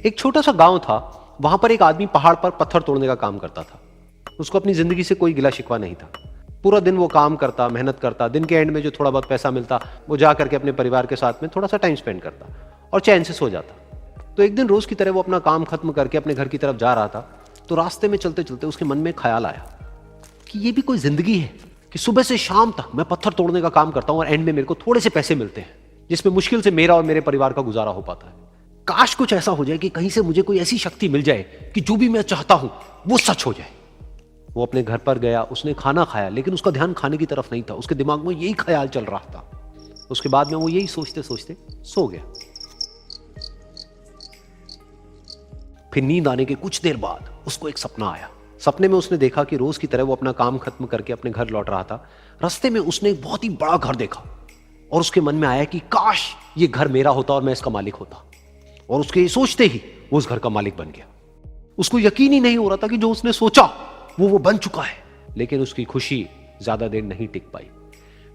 एक छोटा सा गांव था, वहां पर एक आदमी पहाड़ पर पत्थर तोड़ने का काम करता था। उसको अपनी जिंदगी से कोई गिला शिकवा नहीं था। पूरा दिन वो काम करता, मेहनत करता, दिन के एंड में जो थोड़ा बहुत पैसा मिलता वो जा करके अपने परिवार के साथ में थोड़ा सा टाइम स्पेंड करता और चैन से सो जाता। तो एक दिन रोज की तरह वो अपना काम खत्म करके अपने घर की तरफ जा रहा था, तो रास्ते में चलते चलते उसके मन में ख्याल आया कि ये भी कोई जिंदगी है कि सुबह से शाम तक मैं पत्थर तोड़ने का काम करता हूं और एंड में मेरे को थोड़े से पैसे मिलते हैं, जिसमें मुश्किल से मेरा और मेरे परिवार का गुजारा हो पाता है। काश कुछ ऐसा हो जाए कि कहीं से मुझे कोई ऐसी शक्ति मिल जाए कि जो भी मैं चाहता हूं वो सच हो जाए। वो अपने घर पर गया, उसने खाना खाया, लेकिन उसका ध्यान खाने की तरफ नहीं था। उसके दिमाग में यही ख्याल चल रहा था। उसके बाद में वो यही सोचते सोचते सो गया। फिर नींद आने के कुछ देर बाद उसको एक सपना आया। सपने में उसने देखा कि रोज की तरह वो अपना काम खत्म करके अपने घर लौट रहा था। रास्ते में उसने एक बहुत ही बड़ा घर देखा और उसके मन में आया कि काश ये घर मेरा होता और मैं इसका मालिक होता। और उसके ये सोचते ही वो उस घर का मालिक बन गया। उसको यकीन ही नहीं हो रहा था कि जो उसने सोचा वो बन चुका है। लेकिन उसकी खुशी ज्यादा देर नहीं टिक पाई,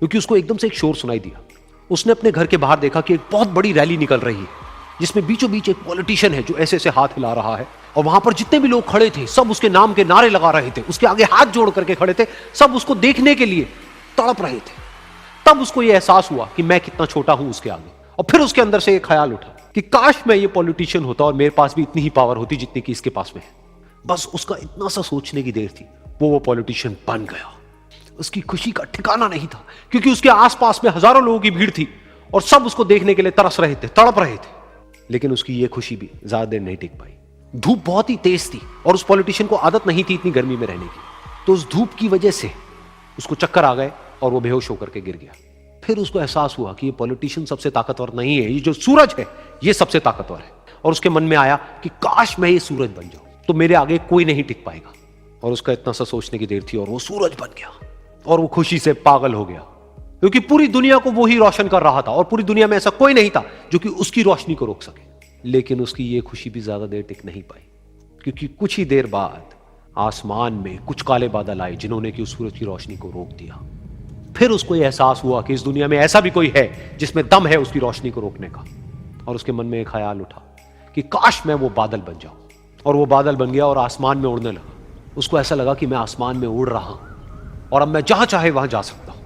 क्योंकि उसको एकदम से एक शोर सुनाई दिया। उसने अपने घर के बाहर देखा कि एक बहुत बड़ी रैली निकल रही है, जिसमें बीचों बीच एक पॉलिटिशियन है जो ऐसे ऐसे हाथ हिला रहा है। और वहां पर जितने भी लोग खड़े थे सब उसके नाम के नारे लगा रहे थे, उसके आगे हाथ जोड़ करके खड़े थे, सब उसको देखने के लिए तड़प रहे थे। तब उसको यह एहसास हुआ कि मैं कितना छोटा हूं उसके आगे। और फिर उसके अंदर से एक ख्याल उठा कि काश मैं ये पॉलिटिशियन होता और मेरे पास भी इतनी ही पावर होती जितनी कि इसके पास में है। बस उसका इतना सा सोचने की देर थी, वो पॉलिटिशियन बन गया। उसकी खुशी का ठिकाना नहीं था, क्योंकि उसके आसपास में हजारों लोगों की भीड़ थी और सब उसको देखने के लिए तरस रहे थे, तड़प रहे थे। लेकिन उसकी ये खुशी भी ज्यादा देर नहीं टिक पाई। धूप बहुत ही तेज थी और उस पॉलिटिशियन को आदत नहीं थी इतनी गर्मी में रहने की। तो उस धूप की वजह से उसको चक्कर आ गए और वो बेहोश होकर के गिर गया। फिर उसको एहसास हुआ कि ये पॉलिटिशियन सबसे ताकतवर नहीं है, ये जो सूरज है ये सबसे ताकतवर है। और उसके मन में आया कि काश मैं ये सूरज बन जाऊं तो मेरे आगे कोई नहीं टिक पाएगा। और उसका इतना सा सोचने की देर थी और वो सूरज बन गया। और वो खुशी से पागल हो गया, क्योंकि पूरी दुनिया को वो ही रोशन कर रहा था और पूरी दुनिया में ऐसा कोई नहीं था जो कि उसकी रोशनी को रोक सके। लेकिन उसकी ये खुशी भी ज्यादा देर टिक नहीं पाई, क्योंकि कुछ ही देर बाद आसमान में कुछ काले बादल आए जिन्होंने कि उस सूरज की रोशनी को रोक दिया। फिर उसको यह एहसास हुआ कि इस दुनिया में ऐसा भी कोई है जिसमें दम है उसकी रोशनी को रोकने का। और उसके मन में एक ख्याल उठा कि काश मैं वो बादल बन जाऊं। और वो बादल बन गया और आसमान में उड़ने लगा। उसको ऐसा लगा कि मैं आसमान में उड़ रहा हूं और अब मैं जहां चाहे वहां जा सकता हूं।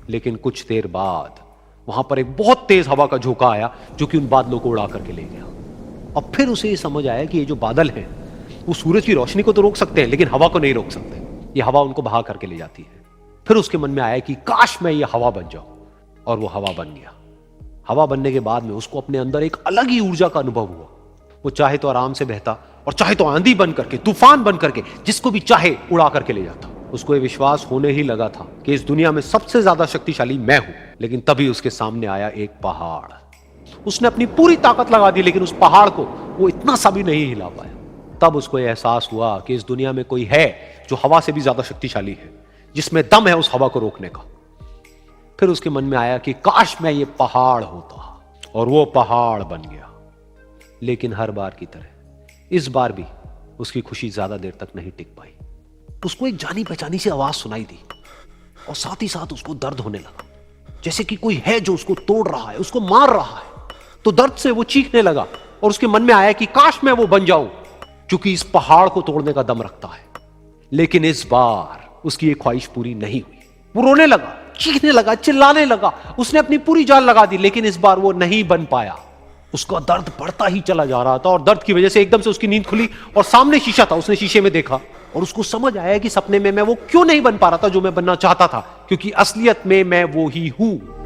लेकिन कुछ देर बाद वहां पर एक बहुत तेज हवा का झोंका आया जो कि उन बादलों को उड़ा करके ले गया। और फिर उसे ये समझ आया कि ये जो बादल हैं वो सूरज की रोशनी को तो रोक सकते हैं, लेकिन हवा को नहीं रोक सकते। ये हवा उनको बहा करके ले जाती है। फिर उसके मन में आया कि काश मैं ये हवा बन जाऊं। और वो हवा बन गया। हवा बनने के बाद में उसको अपने अंदर एक अलग ही ऊर्जा का अनुभव हुआ। वो चाहे तो आराम से बहता और चाहे तो आंधी बन करके, तूफान बन करके, जिसको भी चाहे उड़ा करके ले जाता। उसको ये विश्वास होने ही लगा था कि इस दुनिया में सबसे ज्यादा शक्तिशाली मैं हूं। लेकिन तभी उसके सामने आया एक पहाड़। उसने अपनी पूरी ताकत लगा दी, लेकिन उस पहाड़ को वो इतना सा भी नहीं हिला पाया। तब उसको यह एहसास हुआ कि इस दुनिया में कोई है जो हवा से भी ज्यादा शक्तिशाली है, जिसमें दम है उस हवा को रोकने का। फिर उसके मन में आया कि काश मैं ये पहाड़ होता। और वो पहाड़ बन गया। लेकिन हर बार की तरह इस बार भी उसकी खुशी ज्यादा देर तक नहीं टिक पाई। उसको एक जानी पहचानी सी आवाज सुनाई दी और साथ ही साथ उसको दर्द होने लगा, जैसे कि कोई है जो उसको तोड़ रहा है, उसको मार रहा है। तो दर्द से वो चीखने लगा और उसके मन में आया कि काश मैं वो बन जाऊं क्योंकि इस पहाड़ को तोड़ने का दम रखता है। लेकिन इस बार उसकी ये ख्वाहिश पूरी नहीं हुई। वो रोने लगा, चीखने लगा, चिल्लाने लगा। उसने अपनी पूरी जान लगा दी, लेकिन इस बार वो नहीं बन पाया। उसका दर्द बढ़ता ही चला जा रहा था और दर्द की वजह से एकदम से उसकी नींद खुली और सामने शीशा था। उसने शीशे में देखा और उसको समझ आया कि सपने में मैं वो क्यों नहीं बन पा रहा था जो मैं बनना चाहता था, क्योंकि असलियत में मैं वो ही हूं।